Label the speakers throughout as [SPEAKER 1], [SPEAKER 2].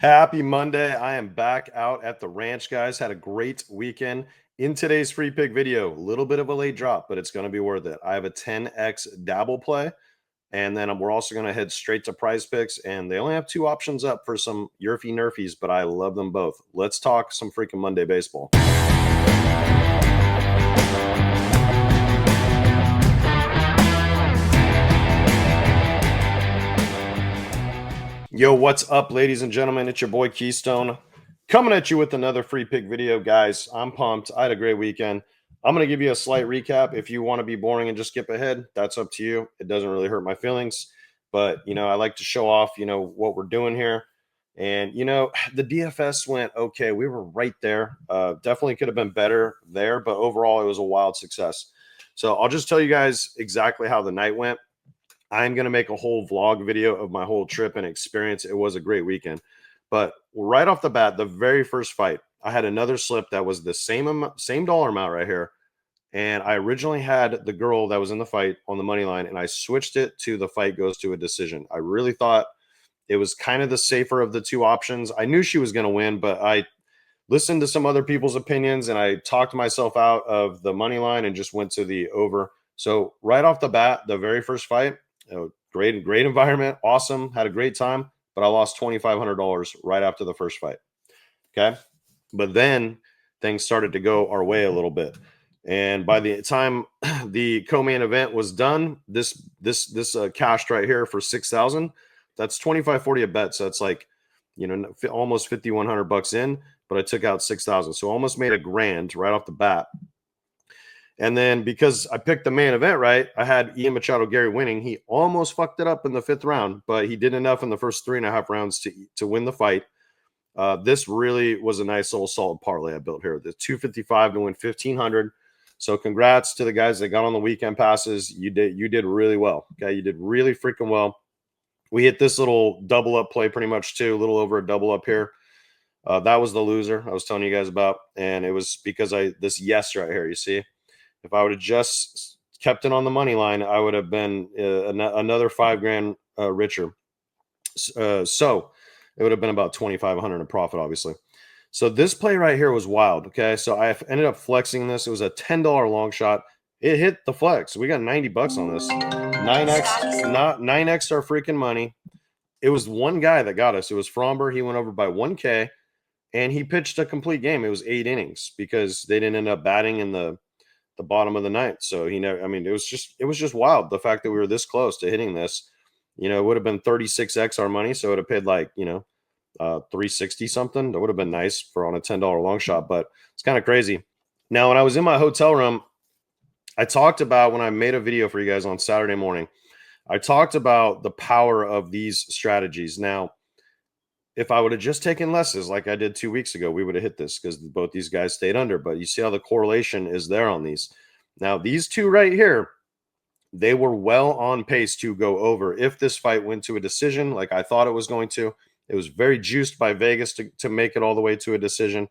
[SPEAKER 1] Happy Monday. I am back out at the ranch, guys. Had a great weekend. In today's free pick video, a little bit of a late drop, but it's going to be worth it. I have a 10x dabble play, and then we're also going to head straight to Prizepicks, and they only have two options up for some Yerfy Nerfies, but I love them both. Let's talk some freaking Monday baseball. Yo, what's up, ladies and gentlemen? It's your boy Keystone coming at you with another free pick video. Guys, I'm pumped. I had a great weekend. I'm going to give you a slight recap. If you want to be boring and just skip ahead, that's up to you. It doesn't really hurt my feelings, but I like to show off, what we're doing here. And the DFS went okay. We were right there. Definitely could have been better there, but overall, it was a wild success. So I'll just tell you guys exactly how the night went. I'm going to make a whole vlog video of my whole trip and experience. It was a great weekend. But right off the bat, the very first fight, I had another slip that was the same dollar amount right here. And I originally had the girl that was in the fight on the money line, and I switched it to the fight goes to a decision. I really thought it was kind of the safer of the two options. I knew she was going to win, but I listened to some other people's opinions, and I talked myself out of the money line and just went to the over. So right off the bat, the very first fight, great environment, awesome, had a great time, but I lost $2,500 right after the first fight. Okay, but then things started to go our way a little bit, and by the time the co-main event was done, this cashed right here for 6,000. That's 2540 a bet, so that's like almost 5,100 bucks in, but I took out 6,000, so almost made a grand right off the bat. And then because I picked the main event right, I had Ian Machado Gary winning. He almost fucked it up in the fifth round, but he did enough in the first 3.5 rounds to win the fight. This really was a nice little solid parlay I built here. The 255 to win 1,500. So congrats to the guys that got on the weekend passes. You did really well. Okay, you did really freaking well. We hit this little double up play pretty much too, a little over a double up here. That was the loser I was telling you guys about, and it was because this yes right here. You see. If I would have just kept it on the money line, I would have been another $5,000 richer. So it would have been about 2,500 in profit, obviously. So this play right here was wild. Okay, so I ended up flexing this. It was a $10 long shot. It hit the flex. We got 90 bucks on this. 9x, not 9x our freaking money. It was one guy that got us. It was Fromber. He went over by 1K, and he pitched a complete game. It was 8 innings because they didn't end up batting in the bottom of the ninth. So he never, I mean, it was just wild. The fact that we were this close to hitting this, it would have been 36x our money. So it would have paid like, 360 something. That would have been nice for on a $10 long shot, but it's kind of crazy. Now, when I was in my hotel room, I talked about when I made a video for you guys on Saturday morning, I talked about the power of these strategies. Now, if I would have just taken lesses like I did 2 weeks ago, we would have hit this because both these guys stayed under. But you see how the correlation is there on these. Now, these two right here, they were well on pace to go over if this fight went to a decision like I thought it was going to. It was very juiced by Vegas to make it all the way to a decision.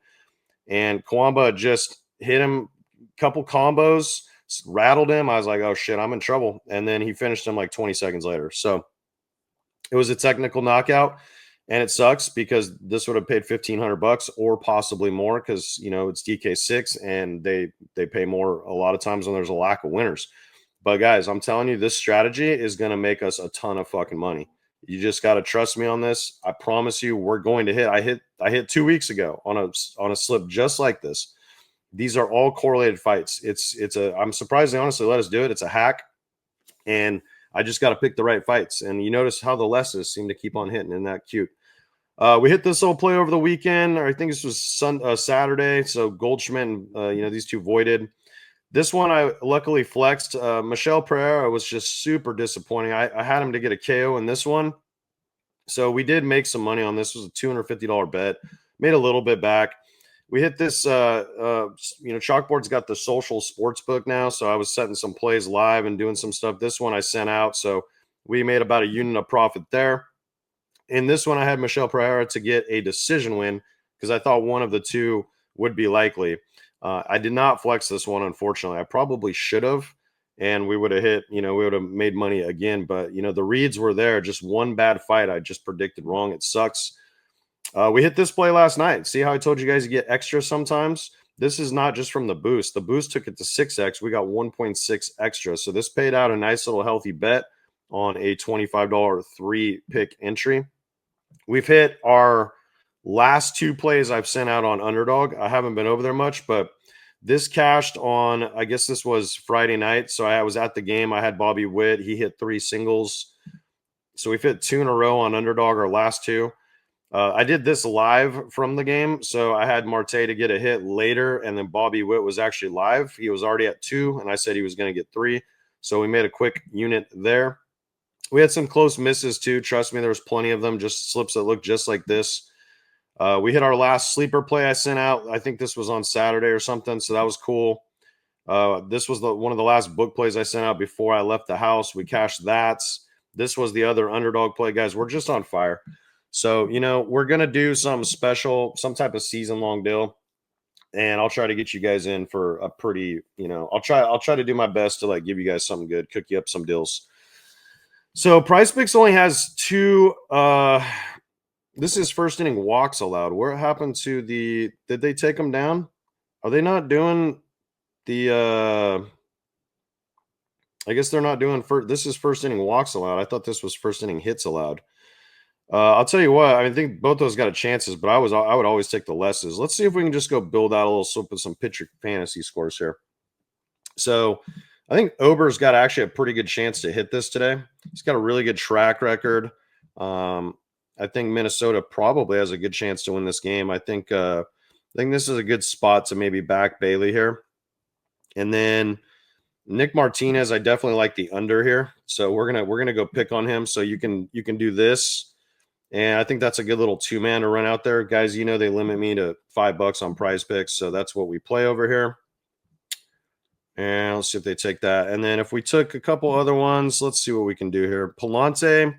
[SPEAKER 1] And Kawamba just hit him a couple combos, rattled him. I was like, oh, shit, I'm in trouble. And then he finished him like 20 seconds later. So it was a technical knockout. And it sucks because this would have paid 1,500 bucks or possibly more because it's DK6 and they pay more a lot of times when there's a lack of winners. But guys, I'm telling you, this strategy is going to make us a ton of fucking money. You just got to trust me on this. I promise you, we're going to hit. I hit 2 weeks ago on a slip just like this. These are all correlated fights. I'm surprised they honestly let us do it. It's a hack, and I just got to pick the right fights. And you notice how the lesses seem to keep on hitting. Isn't that cute? We hit this little play over the weekend, or I think this was Saturday. So Goldschmidt and these two voided. This one I luckily flexed. Michel Pereira was just super disappointing. I had him to get a KO in this one. So we did make some money on this. It was a $250 bet. Made a little bit back. We hit this, Chalkboard's got the social sports book now. So I was setting some plays live and doing some stuff. This one I sent out. So we made about a unit of profit there. In this one, I had Michel Pereira to get a decision win because I thought one of the two would be likely. I did not flex this one, unfortunately. I probably should have, and we would have hit, we would have made money again. But, the reads were there. Just one bad fight I just predicted wrong. It sucks. We hit this play last night. See how I told you guys to get extra sometimes? This is not just from the boost. The boost took it to 6x. We got 1.6 extra. So this paid out a nice little healthy bet on a $25 3-pick entry. We've hit our last 2 plays I've sent out on Underdog. I haven't been over there much, but this cashed on, I guess this was Friday night. So I was at the game. I had Bobby Witt. He hit 3 singles. So we've hit 2 in a row on Underdog, our last 2. I did this live from the game. So I had Marte to get a hit later, and then Bobby Witt was actually live. He was already at 2, and I said he was going to get 3. So we made a quick unit there. We had some close misses too. Trust me, there was plenty of them, just slips that looked just like this. We hit our last sleeper play I sent out. I think this was on Saturday or something, so that was cool. This was one of the last book plays I sent out before I left the house. We cashed that. This was the other Underdog play, guys. We're just on fire. So, we're going to do some special, some type of season-long deal, and I'll try to get you guys in for a pretty, I'll try to do my best to give you guys something good, cook you up some deals. So Prizepicks only has 2 this is first inning walks allowed. What happened to did they take them down? Are they not doing the I guess they're not doing this is first inning walks allowed. I thought this was first inning hits allowed. I'll tell you what, I think both those got chances, but I would always take the lesses. Let's see if we can just go build out a little slip with some pitcher fantasy scores here. So I think Ober's got actually a pretty good chance to hit this today. He's got a really good track record. I think Minnesota probably has a good chance to win this game. I think this is a good spot to maybe back Bailey here. And then Nick Martinez, I definitely like the under here. So we're gonna go pick on him. So you can do this. And I think that's a good little 2-man to run out there. Guys, they limit me to $5 on Prizepicks. So that's what we play over here. And let's see if they take that. And then if we took a couple other ones, let's see what we can do here. Palante,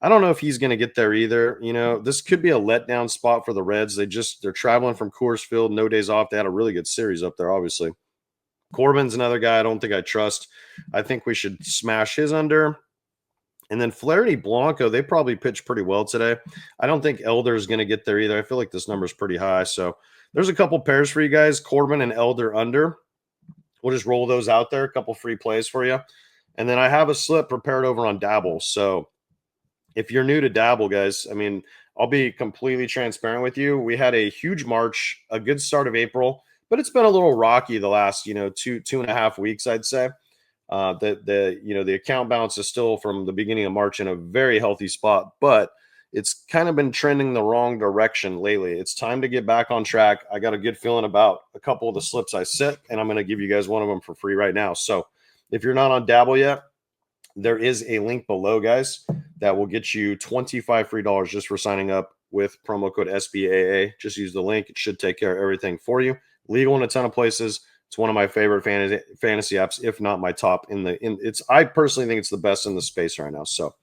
[SPEAKER 1] I don't know if he's going to get there either. This could be a letdown spot for the Reds. They're traveling from Coors Field, no days off. They had a really good series up there, obviously. Corbin's another guy I don't think I trust. I think we should smash his under. And then Flaherty Blanco, they probably pitched pretty well today. I don't think Elder's going to get there either. I feel like this number is pretty high. So there's a couple pairs for you guys, Corbin and Elder under. We'll just roll those out there, a couple free plays for you. And then I have a slip prepared over on Dabble. So if you're new to Dabble, guys, I'll be completely transparent with you. We had a huge March, a good start of April, but it's been a little rocky the last, 2.5 weeks, I'd say. The account balance is still from the beginning of March in a very healthy spot, but it's kind of been trending the wrong direction lately. It's time to get back on track. I got a good feeling about a couple of the slips I set, and I'm going to give you guys one of them for free right now. So if you're not on Dabble yet, there is a link below, guys, that will get you $25 free just for signing up with promo code SBAA. Just use the link. It should take care of everything for you. Legal in a ton of places. It's one of my favorite fantasy apps, if not my top I personally think it's the best in the space right now. So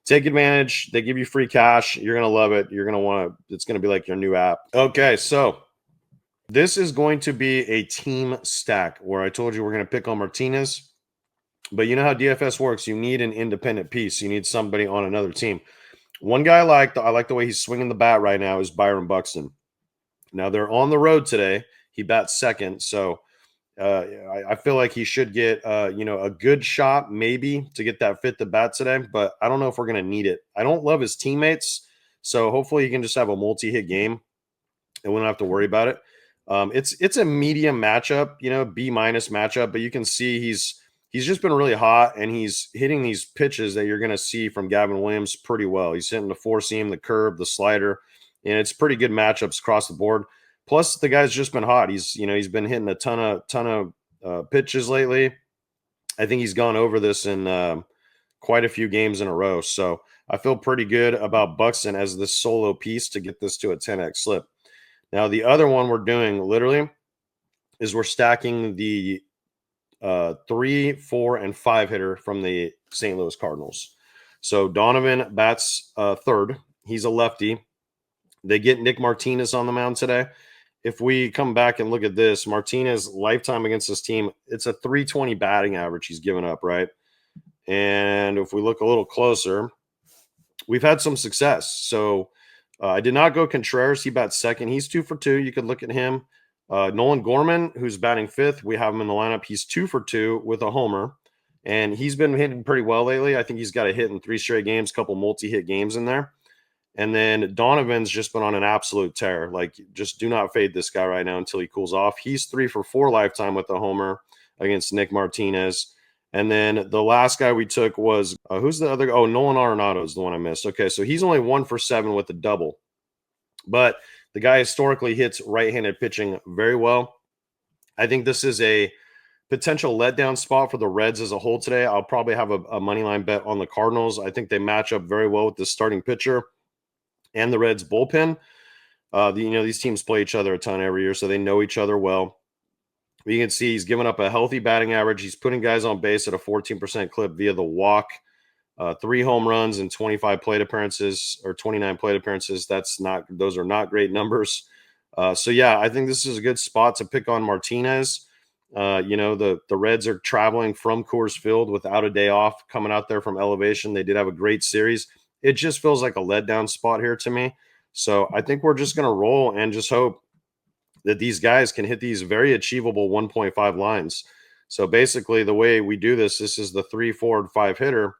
[SPEAKER 1] take advantage. They give you free cash. You're going to love it. You're going to it's going to be like your new app. Okay. So this is going to be a team stack where I told you we're going to pick on Martinez, but you know how DFS works. You need an independent piece. You need somebody on another team. One guy I like the way he's swinging the bat right now is Byron Buxton. Now they're on the road today. He bats second. So I feel like he should get, a good shot maybe to get that fit to bat today, but I don't know if we're going to need it. I don't love his teammates, so hopefully he can just have a multi-hit game and we don't have to worry about it. It's a medium matchup, B- matchup, but you can see he's just been really hot and he's hitting these pitches that you're going to see from Gavin Williams pretty well. He's hitting the four seam, the curve, the slider, and it's pretty good matchups across the board. Plus, the guy's just been hot. He's been hitting a ton of pitches lately. I think he's gone over this in quite a few games in a row. So I feel pretty good about Buxton as this solo piece to get this to a 10x slip. Now, the other one we're doing literally is we're stacking the 3, 4, and 5 hitter from the St. Louis Cardinals. So Donovan bats third. He's a lefty. They get Nick Martinez on the mound today. If we come back and look at this, Martinez lifetime against this team, it's a 320 batting average he's given up, right? And if we look a little closer, we've had some success. So I did not go Contreras. He bats second. He's 2 for 2. You could look at him. Nolan Gorman, who's batting fifth, we have him in the lineup. He's 2 for 2 with a homer, and he's been hitting pretty well lately. I think he's got a hit in 3 straight games, couple multi-hit games in there. And then Donovan's just been on an absolute tear. Like, just do not fade this guy right now until he cools off. He's 3 for 4 lifetime with a homer against Nick Martinez. And then the last guy we took was who's the other? Oh, Nolan Arenado is the one I missed. Okay, so he's only 1 for 7 with a double, but the guy historically hits right-handed pitching very well. I think this is a potential letdown spot for the Reds as a whole today. I'll probably have a money line bet on the Cardinals. I think they match up very well with the starting pitcher and the Reds bullpen. These teams play each other a ton every year, so they know each other well. You can see he's giving up a healthy batting average. He's putting guys on base at a 14% clip via the walk. 3 home runs and 25 plate appearances, or 29 plate appearances. Those are not great numbers. So yeah, I think this is a good spot to pick on Martinez. The Reds are traveling from Coors Field without a day off, coming out there from elevation. They did have a great series. It just feels like a letdown spot here to me. So I think we're just going to roll and just hope that these guys can hit these very achievable 1.5 lines. So basically, the way we do this is the 3, 4, and 5 hitter.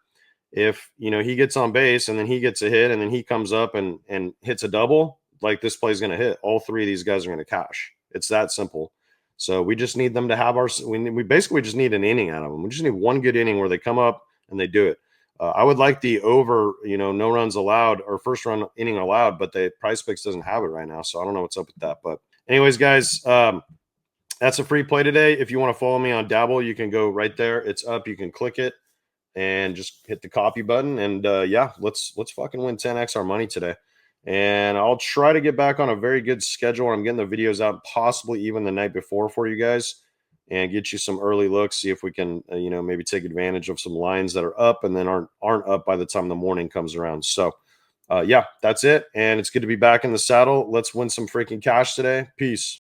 [SPEAKER 1] If he gets on base and then he gets a hit and then he comes up and hits a double, like, this play's going to hit. All 3 of these guys are going to cash. It's that simple. So we just need them to have we basically just need an inning out of them. We just need one good inning where they come up and they do it. I would like the over, no runs allowed or first run inning allowed, but the Prizepicks doesn't have it right now. So I don't know what's up with that. But anyways, guys, that's a free play today. If you want to follow me on Dabble, you can go right there. It's up. You can click it and just hit the copy button. And yeah, let's fucking win 10x our money today. And I'll try to get back on a very good schedule. I'm getting the videos out possibly even the night before for you guys and get you some early looks. See if we can, maybe take advantage of some lines that are up and then aren't up by the time the morning comes around. So yeah, that's it. And it's good to be back in the saddle. Let's win some freaking cash today. Peace.